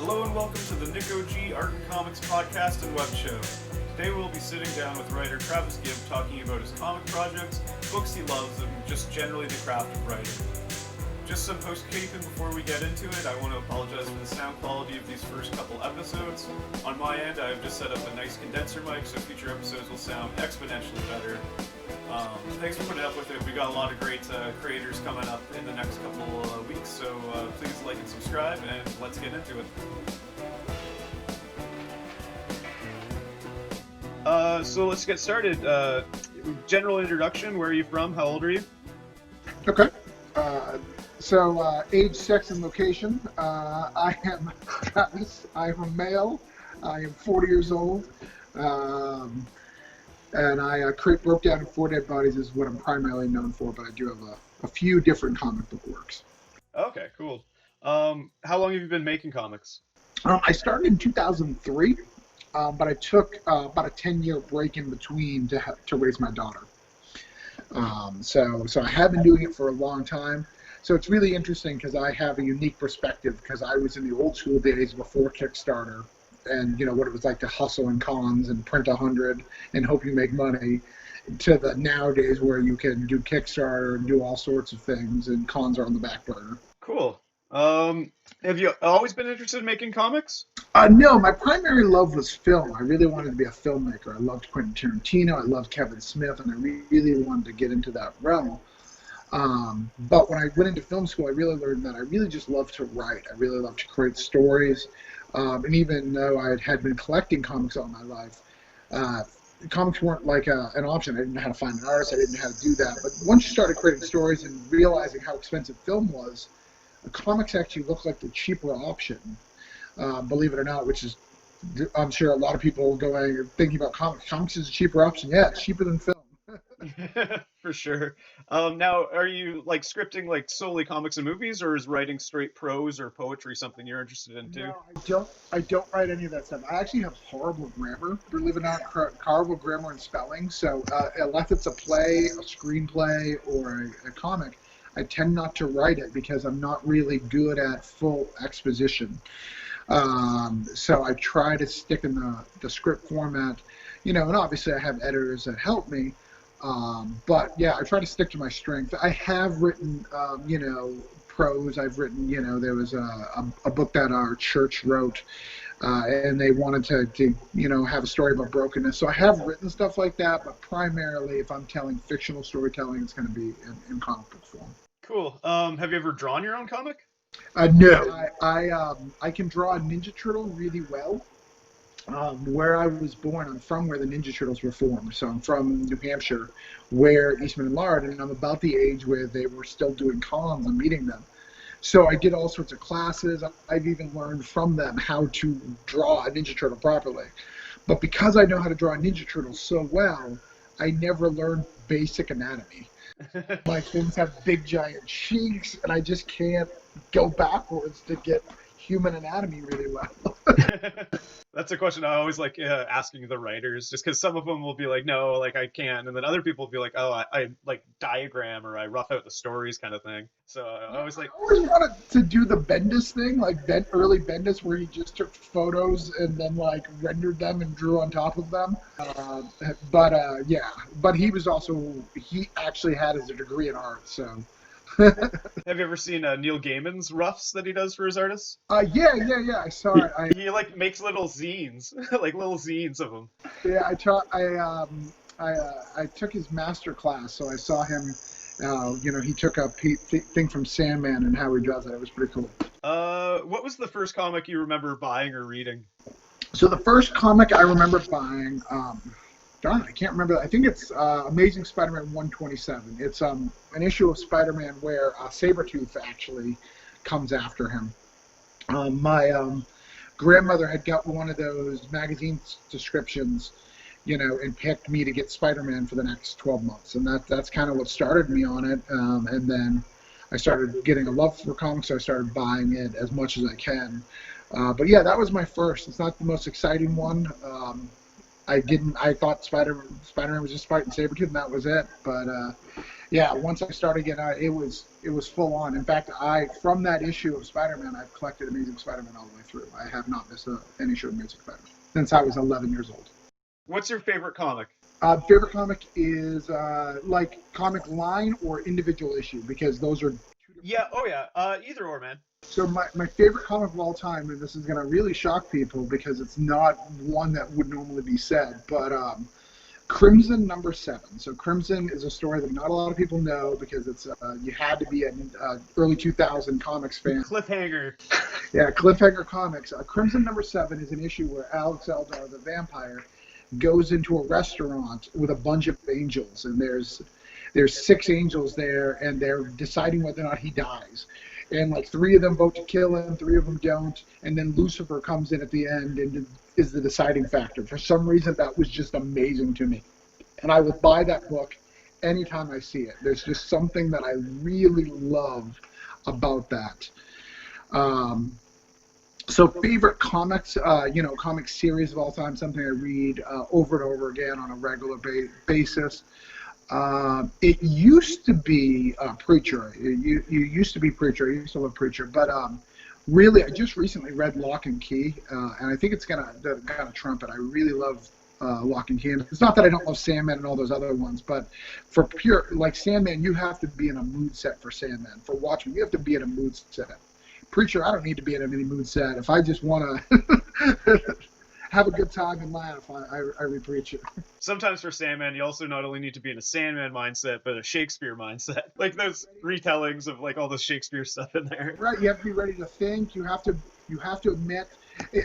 Hello and welcome to the Nico G Art and Comics podcast and web show. Today we'll be sitting down with writer Travis Gibb talking about his comic projects, books he loves, and just generally the craft of writing. Just some housekeeping before we get into it. I want to apologize for the sound quality of these first couple episodes. On my end, I've just set up a nice condenser mic so future episodes will sound exponentially better. Thanks for putting up with it. We got a lot of great creators coming up in the next couple weeks, so please like and subscribe, and let's get into it. So let's get started. General introduction, where are you from? How old are you? Okay. Age, sex, and location. I am Travis. I am a male. I am 40 years old. And I create Broke Down in 4 Dead Bodies is what I'm primarily known for, but I do have a few different comic book works. Okay, cool. How long have you been making comics? I started in 2003, but I took about a 10-year break in between to raise my daughter. So I have been doing it for a long time. So it's really interesting because I have a unique perspective because I was in the old school days before Kickstarter and, you know, what it was like to hustle in cons and print 100 and hope you make money to the nowadays where you can do Kickstarter and do all sorts of things and cons are on the back burner. Cool. Have you always been interested in making comics? No, my primary love was film. I really wanted to be a filmmaker. I loved Quentin Tarantino. I loved Kevin Smith, and I really wanted to get into that realm. But when I went into film school, I really learned that I really just love to write. I really love to create stories. And even though I had been collecting comics all my life, comics weren't like an option. I didn't know how to find an artist. I didn't know how to do that. But once you started creating stories and realizing how expensive film was, comics actually looked like the cheaper option, believe it or not, which is, I'm sure a lot of people thinking about comics. Comics is a cheaper option. Yeah, it's cheaper than film. For sure. Now, are you like scripting like solely comics and movies, or is writing straight prose or poetry something you're interested in too? No, I don't write any of that stuff. I actually have horrible grammar, believe it or not, horrible grammar and spelling. So unless it's a play, a screenplay, or a comic, I tend not to write it because I'm not really good at full exposition. So I try to stick in the script format, you know, and obviously I have editors that help me. But yeah, I try to stick to my strength. I have written, you know, prose. I've written, you know, there was a book that our church wrote, and they wanted to, you know, have a story about brokenness. So I have written stuff like that, but primarily if I'm telling fictional storytelling, it's going to be in comic book form. Cool. Have you ever drawn your own comic? No. I can draw a Ninja Turtle really well. Where I was born, I'm from where the Ninja Turtles were formed. So I'm from New Hampshire, where Eastman and Lard, and I'm about the age where they were still doing cons and meeting them. So I did all sorts of classes. I've even learned from them how to draw a Ninja Turtle properly. But because I know how to draw a Ninja Turtle so well, I never learned basic anatomy. My things have big giant cheeks, and I just can't go backwards to get human anatomy really well. That's a question I always like asking the writers, just because some of them will be like, no, like I can't, and then other people will be like, oh, I like diagram or I rough out the stories kind of thing. So I always wanted to do the Bendis thing, like early Bendis, where he just took photos and then like rendered them and drew on top of them. But he actually had his degree in art, so. Have you ever seen Neil Gaiman's roughs that he does for his artists? Yeah, I saw it. He like makes little zines, like little zines of them. Yeah, I took his master class, so I saw him. You know, he took a thing from Sandman and how he draws it. It was pretty cool. What was the first comic you remember buying or reading? So the first comic I remember buying, darn, I can't remember. I think it's Amazing Spider-Man 127. It's an issue of Spider-Man where Sabretooth actually comes after him. My grandmother had got one of those magazine descriptions, you know, and picked me to get Spider-Man for the next 12 months. And that's kind of what started me on it. And then I started getting a love for comics, so I started buying it as much as I can. But yeah, that was my first. It's not the most exciting one. I thought Spider-Man was just fighting Sabretooth, and that was it. But Yeah, once I started getting out, it was full on. In fact, from that issue of Spider-Man, I've collected Amazing Spider-Man all the way through. I have not missed an issue of Amazing Spider-Man since I was 11 years old. What's your favorite comic? Favorite comic is like comic line or individual issue because those are two different. Yeah, oh yeah, either or, man. So my favorite comic of all time, and this is going to really shock people because it's not one that would normally be said, but Crimson #7. So Crimson is a story that not a lot of people know because it's you had to be an early 2000 comics fan. Cliffhanger. Yeah, Cliffhanger Comics. Crimson #7 is an issue where Alex Eldar, the vampire, goes into a restaurant with a bunch of angels, and there's 6 angels there, and they're deciding whether or not he dies. And like 3 of them vote to kill him, 3 of them don't, and then Lucifer comes in at the end and is the deciding factor. For some reason, that was just amazing to me, and I would buy that book anytime I see it. There's just something that I really love about that. So favorite comics, comic series of all time, something I read over and over again on a regular basis. It used to be Preacher. You used to be Preacher. I used to love Preacher, but really, I just recently read Lock and Key, and I think it's gonna trump it. I really love Lock and Key. And it's not that I don't love Sandman and all those other ones, but for pure like Sandman, you have to be in a mood set for Sandman. For Watchmen, you have to be in a mood set. Preacher, I don't need to be in any mood set. If I just want to have a good time and laugh, I read Preacher. Sometimes for Sandman, you also not only need to be in a Sandman mindset, but a Shakespeare mindset. Like those retellings of like all the Shakespeare stuff in there. Right, you have to be ready to think. You have to admit.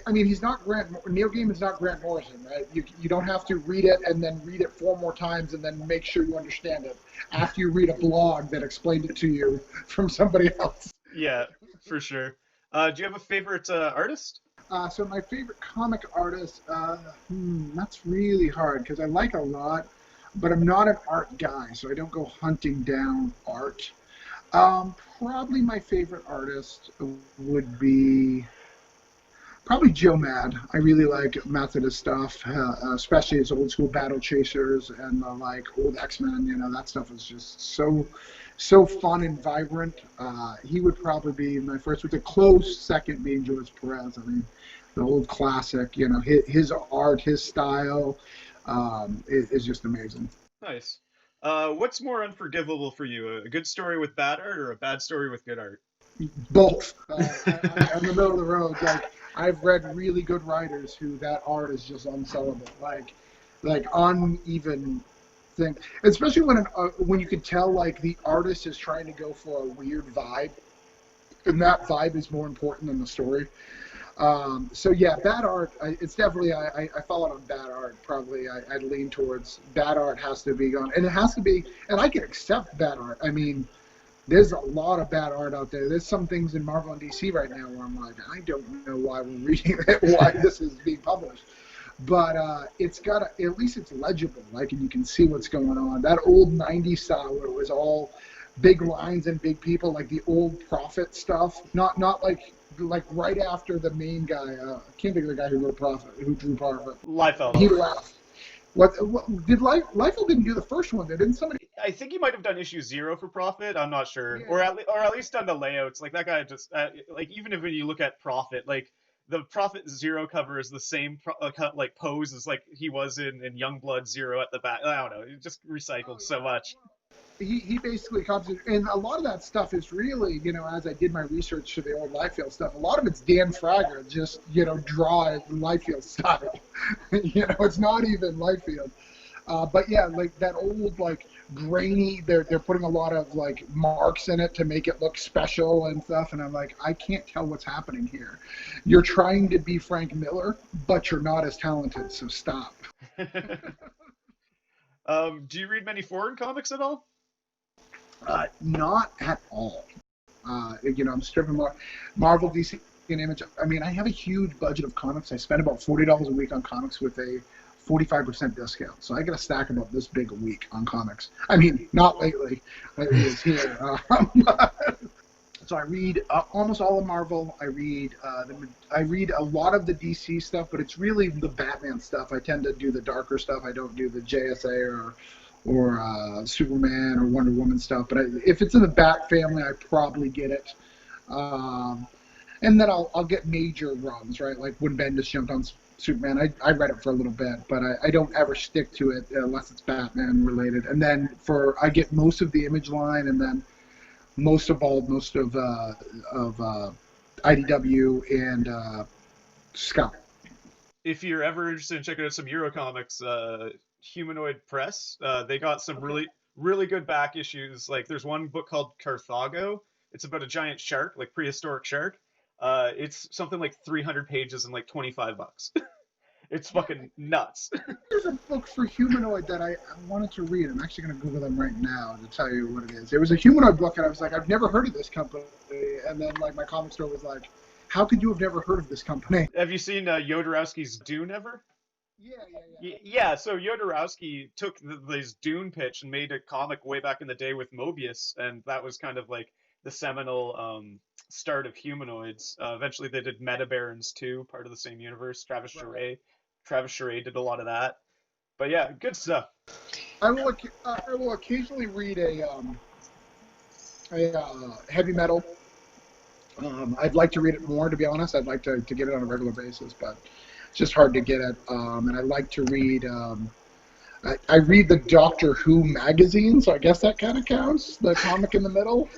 I mean, he's not Neil Gaiman's not Grant Morrison, right? You don't have to read it and then read it 4 more times and then make sure you understand it after you read a blog that explained it to you from somebody else. Yeah, for sure. Do you have a favorite artist? So my favorite comic artist, that's really hard because I like a lot, but I'm not an art guy, so I don't go hunting down art. Probably my favorite artist would be probably Joe Mad. I really like Methodist stuff, especially his old school Battle Chasers and like old X-Men. That stuff is just so fun and vibrant. He would probably be my first, with a close second being George Perez. I mean, the old classic, his art, his style is just amazing. Nice. What's more unforgivable for you, a good story with bad art or a bad story with good art? Both. I'm in the middle of the road. Like, I've read really good writers who that art is just unsellable. Like uneven thing, especially when you can tell like the artist is trying to go for a weird vibe, and that vibe is more important than the story. So yeah, bad art. It's definitely I fall on bad art. Probably I'd lean towards bad art has to be gone, and it has to be. And I can accept bad art. I mean, there's a lot of bad art out there. There's some things in Marvel and DC right now where I'm like, I don't know why we're reading it, why this is being published. But it's got at least it's legible, like, and you can see what's going on. That old '90s style where it was all big lines and big people, like the old Prophet stuff. Not like right after the main guy. I can't think of the guy who wrote Prophet, who drew Prophet. Liefeld. He left. What did Liefeld didn't do the first one? Didn't somebody? I think he might have done issue 0 for Prophet. I'm not sure, Yeah. or at least done the layouts. Like that guy just like even if when you look at Prophet, like the Prophet 0 cover is the same like pose as like he was in Youngblood 0 at the back. I don't know. It just recycled so much. He basically comes in, and a lot of that stuff is really, as I did my research for the old Liefeld stuff, a lot of it's Dan Frager just, draw Liefeld style. It's not even Liefeld. But yeah, like that old, like, grainy, they're putting a lot of, like, marks in it to make it look special and stuff, and I'm like, I can't tell what's happening here. You're trying to be Frank Miller, but you're not as talented, so stop. Do you read many foreign comics at all? Not at all. I'm stripping Marvel, DC, and Image. I mean, I have a huge budget of comics. I spend about $40 a week on comics with a 45% discount. So I get a stack about this big a week on comics. I mean, not lately. It is here. So I read almost all of Marvel. I read a lot of the DC stuff, but it's really the Batman stuff. I tend to do the darker stuff. I don't do the JSA or Superman or Wonder Woman stuff. But if it's in the Bat family, I probably get it. Um, and then I'll get major runs, right? Like when Bendis jumped on Superman, I read it for a little bit, but I don't ever stick to it unless it's Batman related. And then I get most of the Image line, and then most of IDW and Scout. If you're ever interested in checking out some Euro comics, Humanoid Press, they got some Okay. really good back issues. Like there's one book called Carthago. It's about a giant shark, like prehistoric shark. It's something like 300 pages and like $25. It's Yeah, fucking nuts. there's a book for Humanoid that I wanted to read. I'm actually going to Google them right now to tell you what it is. It was a Humanoid book, and I was like, I've never heard of this company. And then like my comic store was like, how could you have never heard of this company? Have you seen Jodorowsky's Dune ever? Yeah, yeah, Yeah, so Jodorowsky took this Dune pitch and made a comic way back in the day with Mobius, and that was kind of like the seminal start of humanoids. Eventually, they did Meta Barons too, part of the same universe. right. Travis Charest did a lot of that. But yeah, good stuff. I will occasionally read a heavy metal. I'd like to read it more, to be honest. I'd like to get it on a regular basis, but it's just hard to get it. And I like to read. I read the Doctor Who magazine, so I guess that kind of counts. The comic in the middle.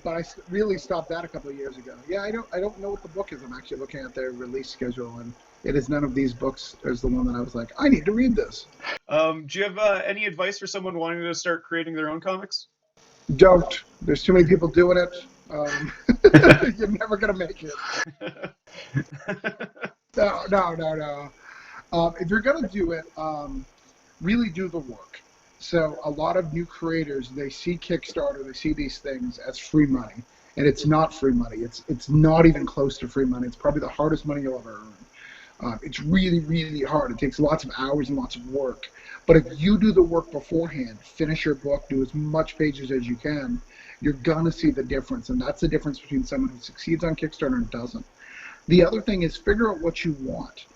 But really stopped that a couple of years ago. Yeah, I don't know what the book is. I'm actually looking at their release schedule, and it is none of these books as the one that I was like, I need to read this. Do you have any advice for someone wanting to start creating their own comics? Don't. There's too many people doing it. Um, you're never gonna make it. No, no, no, no. If you're gonna do it, really do the work. So a lot of new creators, they see Kickstarter, they see these things as free money, and it's not free money. It's not even close to free money. It's probably the hardest money you'll ever earn. It's really, really hard. It takes lots of hours and lots of work. But if you do the work beforehand, finish your book, do as much pages as you can, you're gonna see the difference, and that's the difference between someone who succeeds on Kickstarter and doesn't. The other thing is figure out what you want.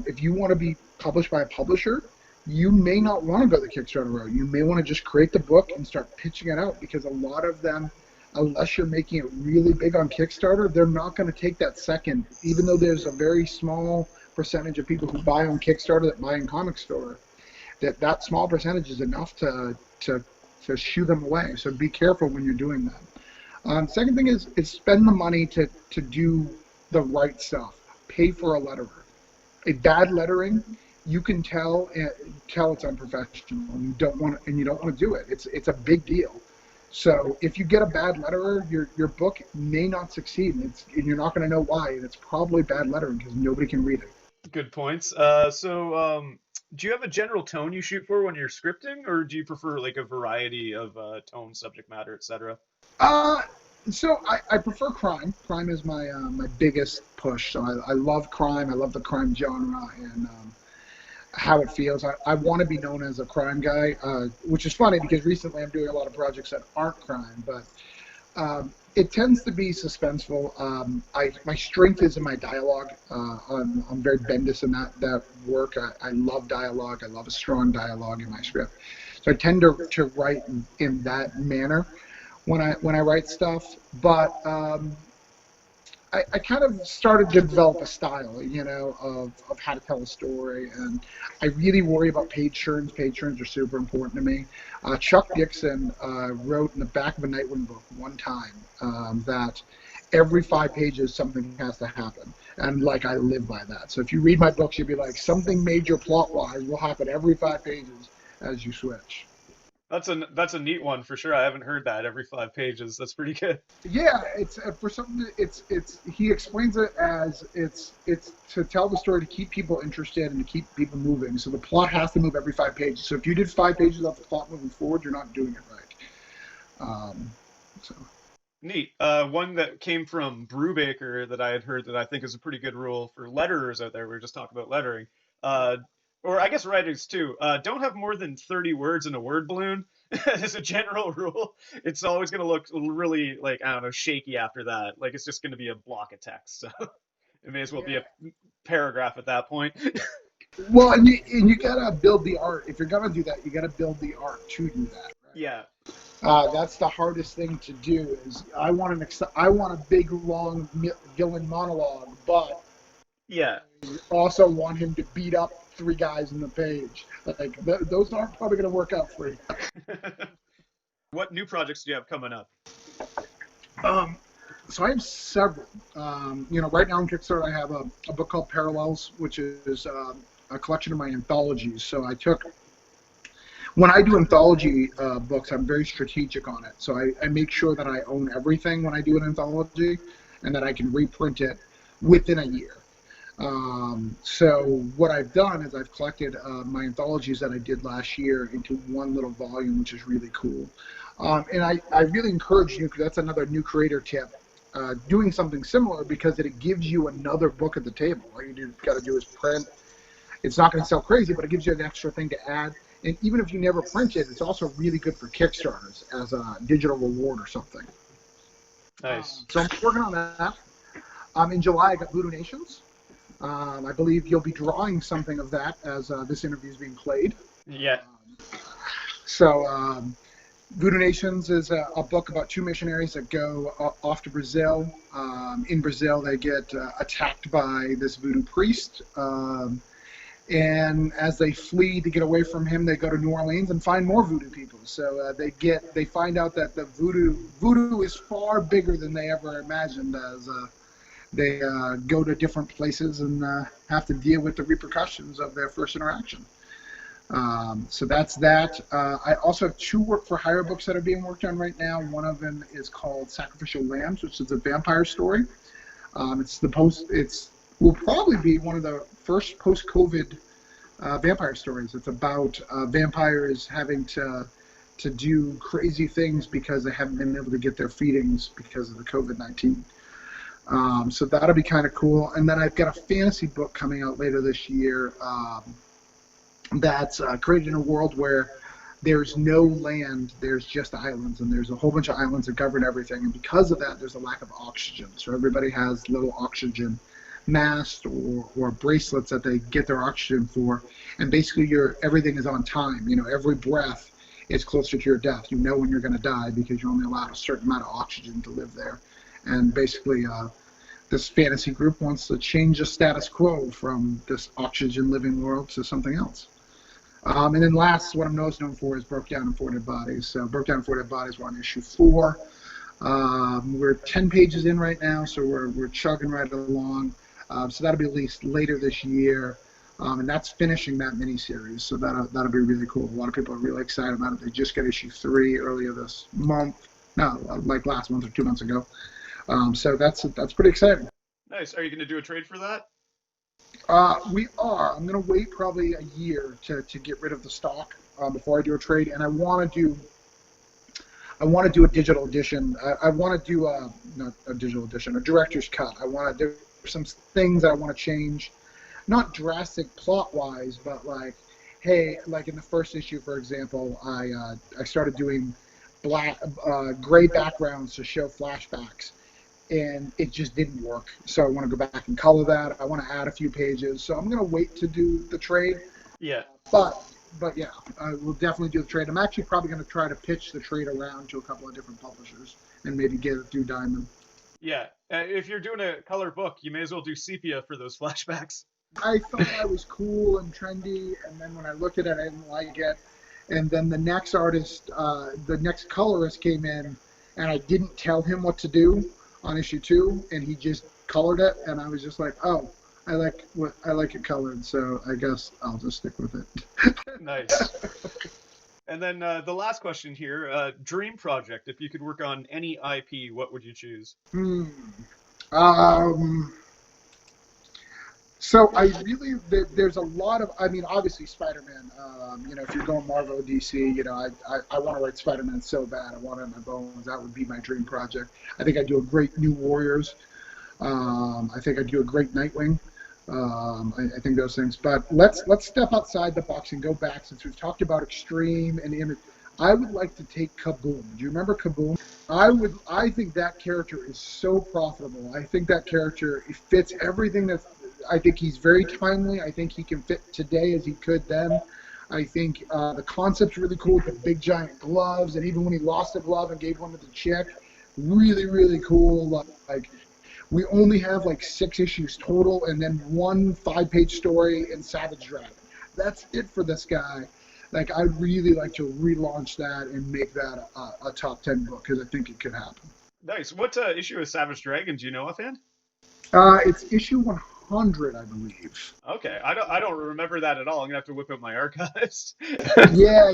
If you want to be published by a publisher, you may not want to go the Kickstarter route. You may want to just create the book and start pitching it out, because a lot of them, unless you're making it really big on Kickstarter, they're not going to take that second. Even though there's a very small percentage of people who buy on Kickstarter that buy in comic store, that small percentage is enough to shoo them away. So be careful when you're doing that. Second thing is spend the money to do the right stuff. Pay for a letterer. A bad lettering, you can tell it's unprofessional, and you don't want to do it. It's a big deal. So if you get a bad letterer, your book may not succeed, and you're not going to know why. And it's probably bad lettering because nobody can read it. Good points. Do you have a general tone you shoot for when you're scripting, or do you prefer like a variety of tone, subject matter, etc.? Uh, so I prefer crime. Crime is my biggest push. So I love crime. I love the crime genre and how it feels. I want to be known as a crime guy, which is funny because recently I'm doing a lot of projects that aren't crime, but it tends to be suspenseful. My strength is in my dialogue. I'm very Bendis in that work. I love dialogue. I love a strong dialogue in my script. So I tend to write in that manner when I write stuff. But I kind of started to develop a style, of how to tell a story, and I really worry about page turns. Page turns are super important to me. Chuck Dixon wrote in the back of a Nightwing book one time that every 5 pages something has to happen, and like I live by that. So if you read my books, you'll be like, something major plot-wise will happen every 5 pages as you switch. That's a neat one for sure. I haven't heard that every 5 pages. That's pretty good. Yeah, it's for something. It's he explains it as it's to tell the story to keep people interested and to keep people moving. So the plot has to move every 5 pages. So if you did 5 pages of the plot moving forward, you're not doing it right. So Neat. One that came from Brubaker that I had heard that I think is a pretty good rule for letterers out there. We were just talking about lettering. Uh, or I guess writers too. Don't have more than 30 words in a word balloon as a general rule. It's always going to look really, like, I don't know, shaky after that. Like it's just going to be a block of text. So it may as well be yeah, a paragraph at that point. Well, and you gotta build the art. If you're gonna do that, you gotta build the art to do that. Yeah. That's the hardest thing to do. Is I want a big long villain monologue, but Yeah. also want him to beat up three guys in the page. Like those aren't probably gonna work out for you. What new projects do you have coming up? Um, so I have several. Right now on Kickstarter I have a book called Parallels, which is a collection of my anthologies. So when I do anthology books, I'm very strategic on it. So I make sure that I own everything when I do an anthology, and that I can reprint it within a year. So what I've done is I've collected my anthologies that I did last year into one little volume, which is really cool. And I really encourage you, because that's another new creator tip, doing something similar, because it gives you another book at the table. All you got to do is print. It's not going to sell crazy, but it gives you an extra thing to add. And even if you never print it, it's also really good for Kickstarters as a digital reward or something. Nice. So I'm working on that. In July, I got Voodoo Nations. I believe you'll be drawing something of that as this interview is being played. Yeah. So Voodoo Nations is a book about two missionaries that go off to Brazil. In Brazil, they get attacked by this voodoo priest. And as they flee to get away from him, they go to New Orleans and find more voodoo people. So they find out that the voodoo is far bigger than they ever imagined, as they go to different places and have to deal with the repercussions of their first interaction. So that's that. I also have two work-for-hire books that are being worked on right now. One of them is called Sacrificial Lambs, which is a vampire story. It will probably be one of the first post-COVID vampire stories. It's about vampires having to do crazy things because they haven't been able to get their feedings because of the COVID-19. So that'll be kind of cool. And then I've got a fantasy book coming out later this year that's created in a world where there's no land, there's just islands, and there's a whole bunch of islands that govern everything. And because of that, there's a lack of oxygen. So everybody has little oxygen masks or bracelets that they get their oxygen for. And basically everything is on time. Every breath is closer to your death. You know when you're going to die because you're only allowed a certain amount of oxygen to live there. And basically, this fantasy group wants to change the status quo from this oxygen living world to something else. And then last, what I'm most known for is Broke Down and Four Dead Bodies. So Broke Down and Four Dead Bodies, we're on issue 4. We're 10 pages in right now, so we're chugging right along. So that'll be released later this year. And that's finishing that miniseries, so that'll be really cool. A lot of people are really excited about it. They just got issue 3 earlier this month. No, like last month or 2 months ago. So that's pretty exciting. Nice. Are you going to do a trade for that? We are. I'm going to wait probably a year to get rid of the stock before I do a trade, and I want to do a digital edition. I want to do not a digital edition, a director's cut. I want to do some things that I want to change, not drastic plot-wise, but like in the first issue, for example, I started doing gray backgrounds to show flashbacks. And it just didn't work. So I want to go back and color that. I want to add a few pages. So I'm going to wait to do the trade. Yeah. But yeah, I will definitely do the trade. I'm actually probably going to try to pitch the trade around to a couple of different publishers and maybe get it through Diamond. Yeah. If you're doing a color book, you may as well do sepia for those flashbacks. I thought I was cool and trendy, and then when I looked at it, I didn't like it. And then the next colorist came in, and I didn't tell him what to do on issue 2, and he just colored it, and I was just like, oh, I like it colored, so I guess I'll just stick with it. Nice. And then the last question here, dream project. If you could work on any IP, what would you choose? So there's a lot of, obviously Spider-Man, if you're going Marvel or DC, I want to write Spider-Man so bad. I want it in my bones. That would be my dream project. I think I'd do a great New Warriors. I think I'd do a great Nightwing. I think those things. But let's step outside the box and go back, since we've talked about Extreme and Image. I would like to take Kaboom. Do you remember Kaboom? I think that character is so profitable. I think that character fits everything I think he's very timely. I think he can fit today as he could then. I think the concept's really cool with the big giant gloves, and even when he lost a glove and gave one to the chick, really, really cool. Like, we only have like 6 issues total, and then 1 5-page story in Savage Dragon. That's it for this guy. Like, I'd really like to relaunch that and make that a top 10 book, because I think it could happen. Nice. What issue of Savage Dragon do you know offhand? It's issue 100, I believe. Okay, I don't remember that at all. I'm gonna have to whip out my archives. Yeah.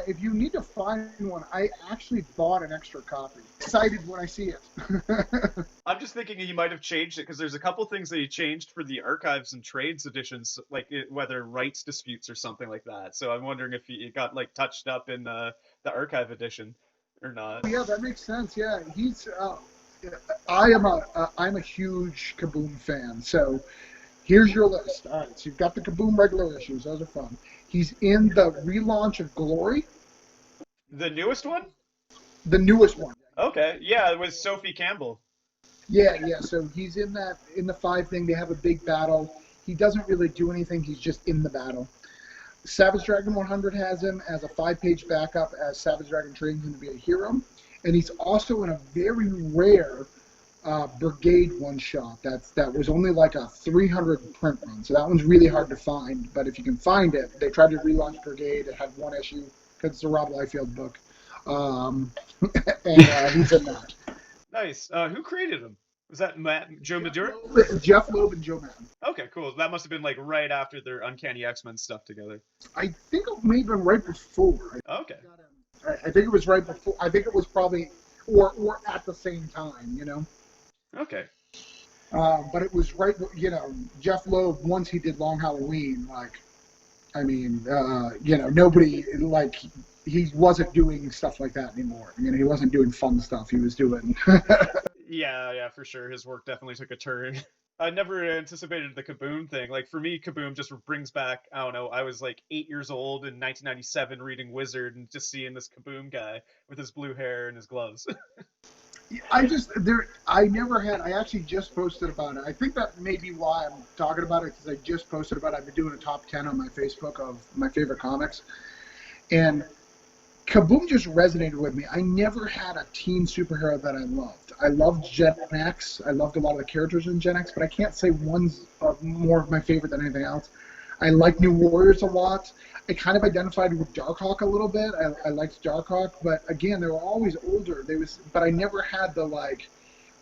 If you need to find one, I actually bought an extra copy. Excited when I see it. I'm just thinking he might have changed it because there's a couple things that he changed for the archives and trades editions, like whether rights disputes or something like that. So I'm wondering if it got like touched up in the archive edition or not. Yeah, that makes sense. Yeah, he's. I'm a huge Kaboom fan. So here's your list. All right, so you've got the Kaboom regular issues. Those are fun. He's in the relaunch of Glory. The newest one? The newest one. Okay, yeah, it was Sophie Campbell. Yeah. So he's in the 5 thing. They have a big battle. He doesn't really do anything. He's just in the battle. Savage Dragon 100 has him as a 5-page backup as Savage Dragon trains him to be a hero. And he's also in a very rare Brigade one-shot that was only like a 300 print run. So that one's really hard to find. But if you can find it, they tried to relaunch Brigade. It had 1 issue because it's a Rob Liefeld book. And he's in that. Nice. Who created him? Was that Joe Madura? Jeff Loeb and Joe Madden. Okay, cool. That must have been like right after their Uncanny X-Men stuff together. I think it may have been right before. Okay. I think it was right before. I think it was probably or at the same time, you know. Okay. But it was right, you know. Jeff Loeb, once he did Long Halloween, like, I mean, you know, nobody like he wasn't doing stuff like that anymore. You know, he wasn't doing fun stuff. He was doing. Yeah, for sure. His work definitely took a turn. I never anticipated the Kaboom thing. Like, for me, Kaboom just brings back, I don't know, I was like 8 years old in 1997 reading Wizard and just seeing this Kaboom guy with his blue hair and his gloves. I actually just posted about it. I think that may be why I'm talking about it, because I just posted about it. I've been doing a top 10 on my Facebook of my favorite comics. And Kaboom just resonated with me. I never had a teen superhero that I loved. I loved Gen X. I loved a lot of the characters in Gen X, but I can't say one's more of my favorite than anything else. I like New Warriors a lot. I kind of identified with Darkhawk a little bit. I liked Darkhawk, but again, they were always older. But I never had the like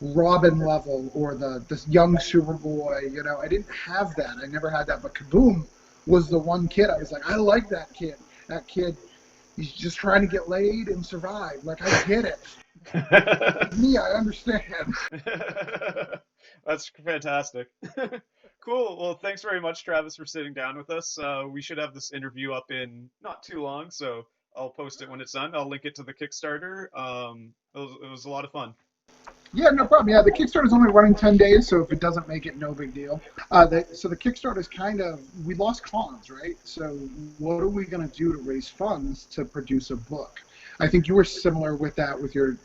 Robin level or this young Superboy. You know, I didn't have that. I never had that. But Kaboom was the one kid I was like, I like that kid. That kid. He's just trying to get laid and survive. Like, I get it. Me, I understand. That's fantastic. Cool. Well, thanks very much, Travis, for sitting down with us. We should have this interview up in not too long, so I'll post it when it's done. I'll link it to the Kickstarter. It was a lot of fun. Yeah, no problem. Yeah, the Kickstarter is only running 10 days, so if it doesn't make it, no big deal. So the Kickstarter is kind of, we lost cons, right? So what are we going to do to raise funds to produce a book? I think you were similar with that with your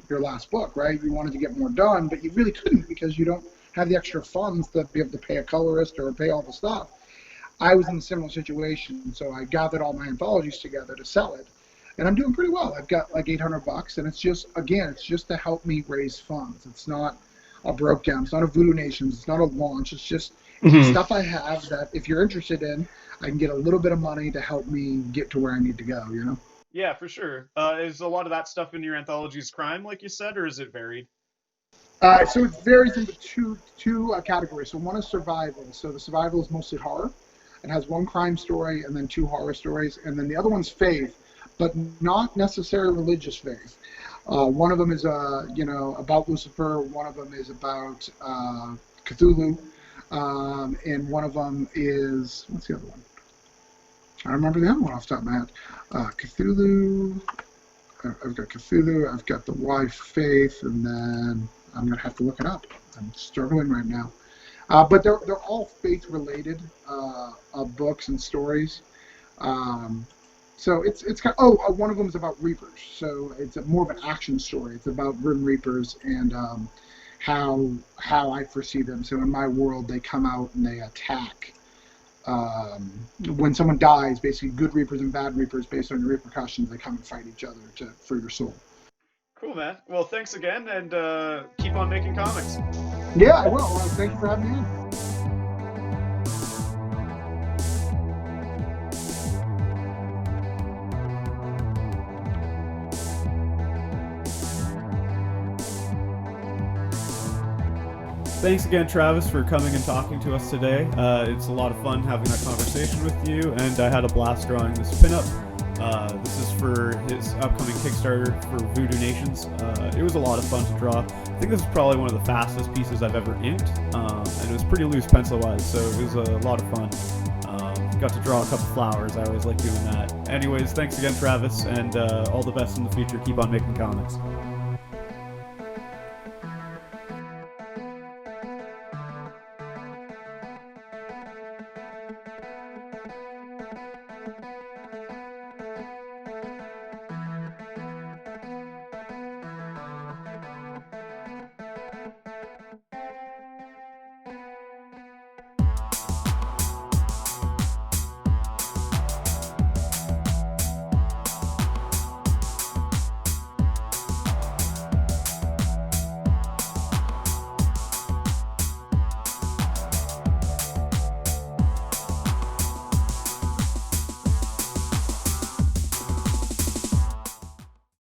last book, right? You wanted to get more done, but you really couldn't because you don't have the extra funds to be able to pay a colorist or pay all the stuff. I was in a similar situation, so I gathered all my anthologies together to sell it. And I'm doing pretty well. I've got like $800, and it's just to help me raise funds. It's not a broke down. It's not a Voodoo Nations. It's not a launch. It's just stuff I have that if you're interested in, I can get a little bit of money to help me get to where I need to go, you know? Yeah, for sure. Is a lot of that stuff in your anthologies crime, like you said, or is it varied? So it varies into two categories. So one is survival. So the survival is mostly horror. It has 1 crime story and then 2 horror stories. And then the other one's faith, but not necessarily religious faith. One of them is, about Lucifer. One of them is about Cthulhu. And one of them is, what's the other one? I remember the other one off the top of my head. Cthulhu. I've got Cthulhu. I've got the wife faith, and then I'm going to have to look it up. I'm struggling right now. But they're all faith-related books and stories. So it's kind of, one of them is about Reapers. So it's more of an action story. It's about Grim Reapers, and how I foresee them. So in my world, they come out and they attack. When someone dies, basically good Reapers and bad Reapers, based on your repercussions, they come and fight each other for your soul. Cool, man. Well, thanks again, and keep on making comics. Yeah, I will. Well, thank you for having me on. Thanks again, Travis, for coming and talking to us today. It's a lot of fun having that conversation with you, and I had a blast drawing this pinup. This is for his upcoming Kickstarter for Voodoo Nations. It was a lot of fun to draw. I think this is probably one of the fastest pieces I've ever inked, and it was pretty loose pencil-wise, so it was a lot of fun. Got to draw a couple flowers. I always like doing that. Anyways, thanks again, Travis, and all the best in the future. Keep on making comics.